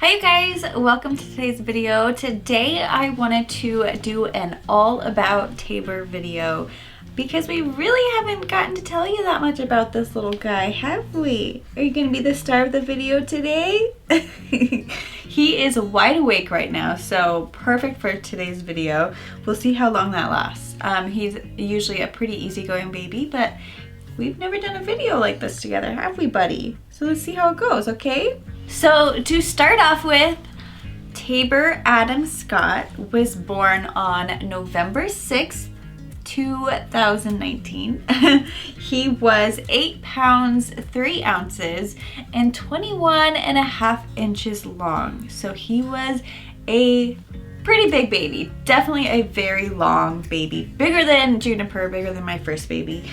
Hi guys, welcome to today's video. Today I wanted to do an all about Tabor video because we really haven't gotten to tell you that much about this little guy, have we? Are you going to be the star of the video today? He is wide awake right now, so perfect for today's video. We'll see how long that lasts. He's usually a pretty easygoing baby, but we've never done a video like this together, have we, buddy? So let's see how it goes, okay? So to start off with, Tabor Adam Scott was born on November 6th, 2019. He was 8 pounds 3 ounces and 21.5 inches long. So he was a pretty big baby, definitely a very long baby, bigger than Juniper, bigger than my first baby.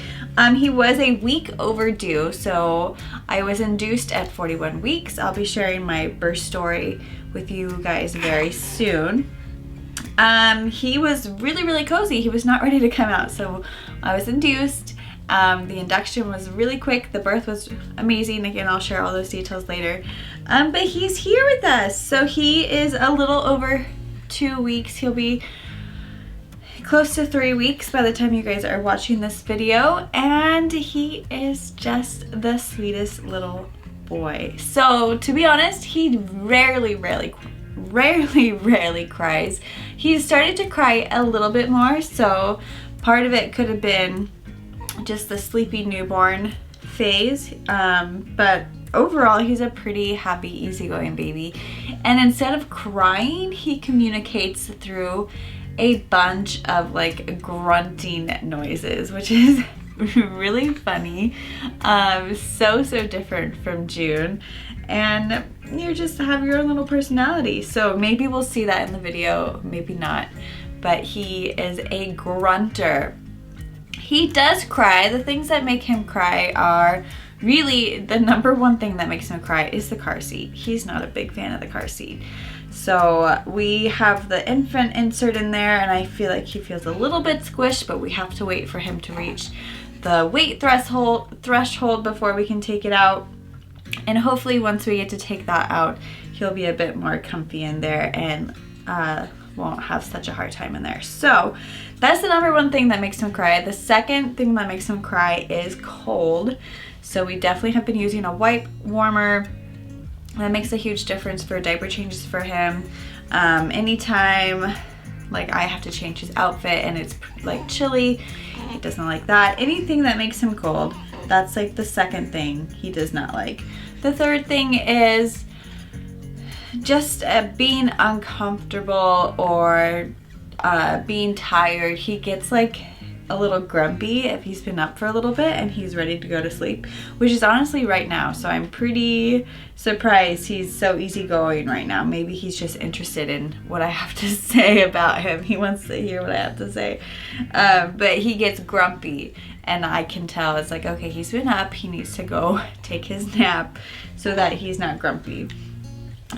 He was a week overdue, so I was induced at 41 weeks. I'll be sharing my birth story with you guys very soon. He was really cozy. He was not ready to come out, so I was induced. The induction was really quick. The birth was amazing. Again, I'll share all those details later. But he's here with us. So he is a little over 2 weeks. He'll be close to 3 weeks by the time you guys are watching this video, and he is just the sweetest little boy. So to be honest, he rarely cries. He started to cry a little bit more, so part of it could have been just the sleepy newborn phase, but overall he's a pretty happy, easygoing baby. And instead of crying, he communicates through a bunch of like grunting noises, which is really funny. So different from June, and you just have your own little personality. So maybe we'll see that in the video, maybe not, but he is a grunter. He does cry. The things that make him cry are really, the number one thing that makes him cry is the car seat. He's not a big fan of the car seat. So we have the infant insert in there, and I feel like he feels a little bit squished, but we have to wait for him to reach the weight threshold before we can take it out. And hopefully once we get to take that out, he'll be a bit more comfy in there and won't have such a hard time in there. So that's the number one thing that makes him cry. The second thing that makes him cry is cold. So we definitely have been using a wipe warmer. That makes a huge difference for diaper changes for him. Anytime like I have to change his outfit and it's like chilly, he doesn't like that. Anything that makes him cold, that's like the second thing he does not like. The third thing is just being uncomfortable or being tired. He gets like a little grumpy if he's been up for a little bit and he's ready to go to sleep, which is honestly right now. So I'm pretty surprised he's so easygoing right now. Maybe he's just interested in what I have to say about him. He wants to hear what I have to say. But he gets grumpy, and I can tell it's like, okay, he's been up, he needs to go take his nap so that he's not grumpy.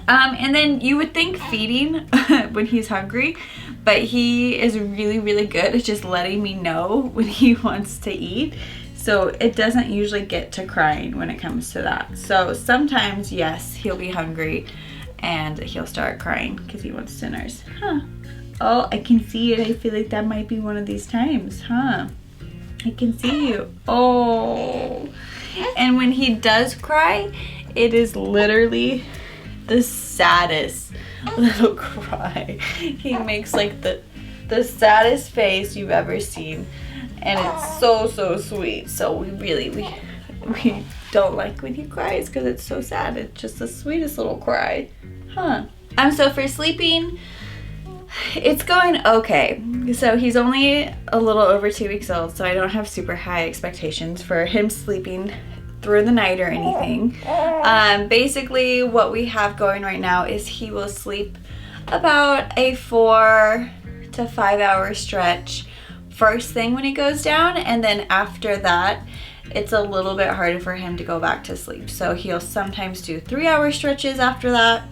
And then you would think feeding when he's hungry, but he is really good at just letting me know when he wants to eat. So it doesn't usually get to crying when it comes to that. So sometimes, yes, he'll be hungry and he'll start crying because he wants to nurse. Huh. Oh, I can see it. I feel like that might be one of these times, huh? I can see you. Oh. And when he does cry, it is literally the saddest little cry. He makes like the saddest face you've ever seen, and it's so sweet. So we don't like when he cries because it's so sad. It's just the sweetest little cry, huh? So for sleeping, it's going okay. So he's only a little over 2 weeks old, so I don't have super high expectations for him sleeping through the night or anything. Basically what we have going right now is he will sleep about a 4 to 5 hour stretch first thing when he goes down, and then after that it's a little bit harder for him to go back to sleep. So he'll sometimes do 3 hour stretches after that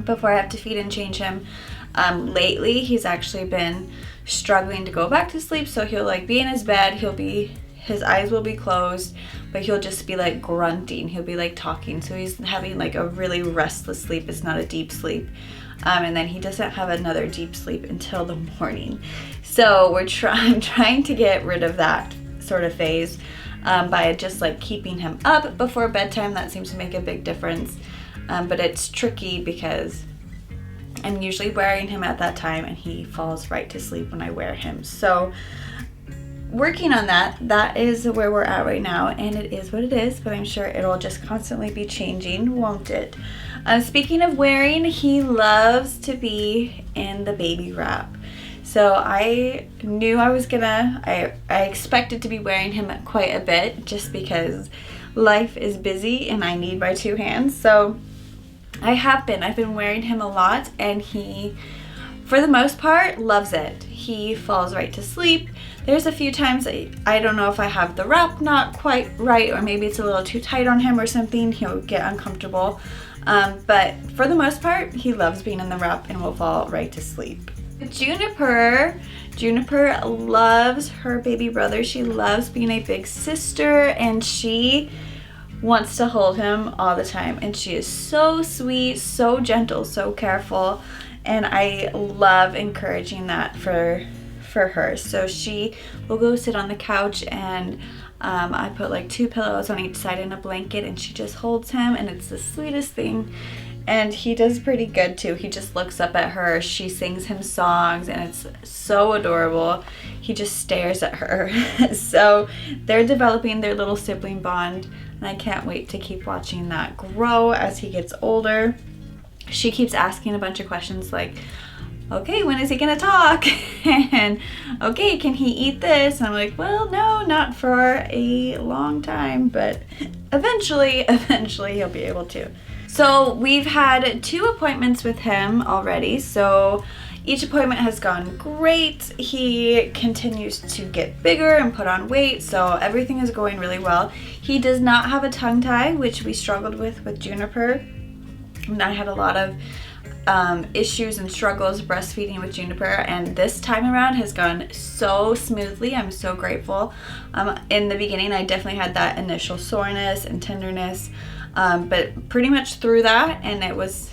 before I have to feed and change him. Lately he's actually been struggling to go back to sleep, so he'll like be in his bed, his eyes will be closed, but he'll just be like grunting. He'll be like talking. So he's having like a really restless sleep. It's not a deep sleep. And then he doesn't have another deep sleep until the morning. So I'm trying to get rid of that sort of phase by just like keeping him up before bedtime. That seems to make a big difference. But it's tricky because I'm usually wearing him at that time and he falls right to sleep when I wear him. So working on that is where we're at right now, and it is what it is, but I'm sure it'll just constantly be changing, won't it? Speaking of wearing, he loves to be in the baby wrap. So I knew I expected to be wearing him quite a bit just because life is busy and I need my 2 hands. So I've been wearing him a lot, and he, for the most part, loves it. He falls right to sleep. There's a few times I don't know if I have the wrap not quite right, or maybe it's a little too tight on him or something. He'll get uncomfortable. But for the most part, he loves being in the wrap and will fall right to sleep. Juniper loves her baby brother. She loves being a big sister, and she wants to hold him all the time. And she is so sweet, so gentle, so careful. And I love encouraging that for her. So she will go sit on the couch, and I put like 2 pillows on each side and a blanket, and she just holds him, and it's the sweetest thing. And he does pretty good too. He just looks up at her. She sings him songs, and it's so adorable. He just stares at her. So they're developing their little sibling bond, and I can't wait to keep watching that grow as he gets older. She keeps asking a bunch of questions like, okay, when is he gonna talk? And okay, can he eat this? And I'm like, well, no, not for a long time, but eventually he'll be able to. So we've had 2 appointments with him already. So each appointment has gone great. He continues to get bigger and put on weight, so everything is going really well. He does not have a tongue tie, which we struggled with Juniper. And I had a lot of issues and struggles breastfeeding with Juniper, and this time around has gone so smoothly. I'm so grateful. In the beginning, I definitely had that initial soreness and tenderness, but pretty much through that, and it was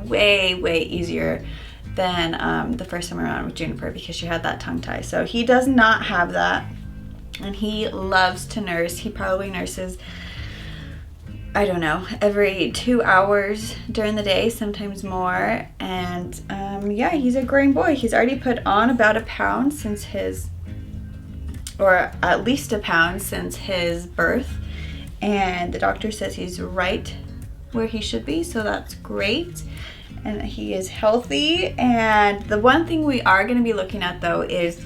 way easier than the first time around with Juniper because she had that tongue tie. So he does not have that, and he loves to nurse. He probably nurses, I don't know, every 2 hours during the day, sometimes more. And yeah, he's a growing boy. He's already put on about 1 pound since or at least 1 pound since his birth. And the doctor says he's right where he should be, so that's great. And he is healthy. And the one thing we are going to be looking at though is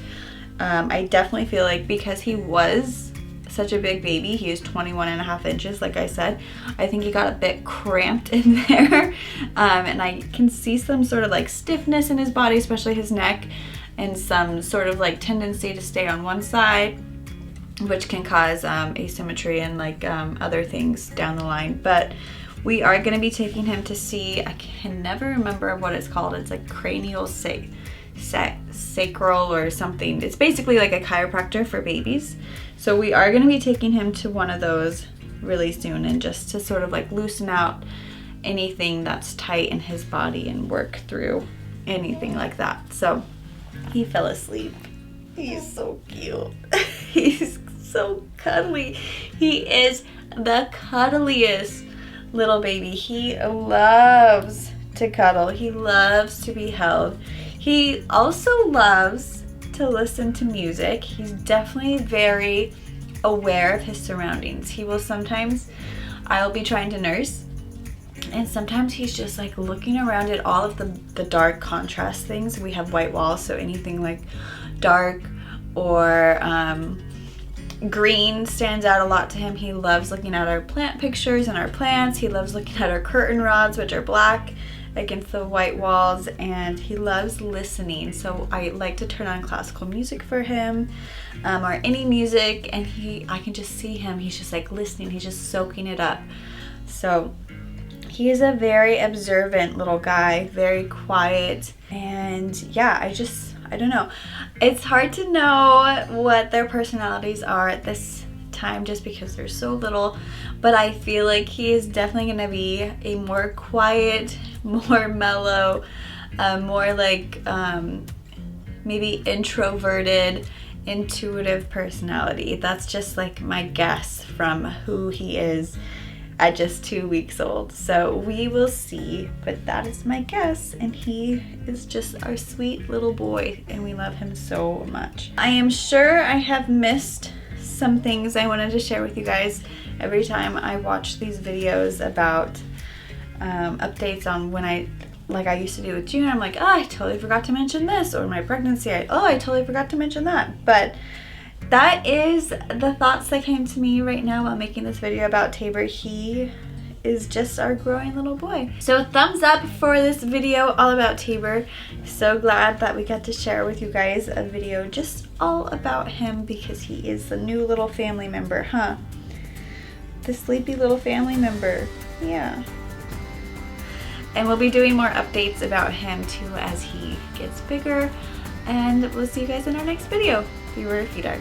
I definitely feel like because he was such a big baby, he is 21.5 inches, like I said, I think he got a bit cramped in there. And I can see some sort of like stiffness in his body, especially his neck, and some sort of like tendency to stay on one side, which can cause asymmetry and like other things down the line. But we are going to be taking him to see, I can never remember what it's called. It's like cranial sacral or something. It's basically like a chiropractor for babies. So we are going to be taking him to one of those really soon, and just to sort of like loosen out anything that's tight in his body and work through anything like that. So he fell asleep. He's so cute. He's so cuddly. He is the cuddliest little baby. He loves to cuddle. He loves to be held. He also loves to listen to music. He's definitely very aware of his surroundings. He will sometimes, I'll be trying to nurse, and sometimes he's just like looking around at all of the dark contrast things. We have white walls, so anything like dark or green stands out a lot to him. He loves looking at our plant pictures and our plants. He loves looking at our curtain rods, which are black against the white walls, and he loves listening. So I like to turn on classical music for him, or any music, and I can just see him. He's just like listening. He's just soaking it up. So he is a very observant little guy, very quiet, and yeah, I don't know. It's hard to know what their personalities are at this time just because they're so little, but I feel like he is definitely going to be a more quiet, more mellow, more like maybe introverted, intuitive personality. That's just like my guess from who he is at just 2 weeks old. So we will see, but that is my guess, and he is just our sweet little boy and we love him so much. I am sure I have missed some things I wanted to share with you guys. Every time I watch these videos about updates on when I used to do with June, I'm like, oh, I totally forgot to mention this, or my pregnancy, I totally forgot to mention that. But that is the thoughts that came to me right now while making this video about Tabor. He is just our growing little boy. So thumbs up for this video all about Tabor. So glad that we got to share with you guys a video just all about him, because he is the new little family member, huh? The sleepy little family member, yeah. And we'll be doing more updates about him too as he gets bigger. And we'll see you guys in our next video. We were Feedar.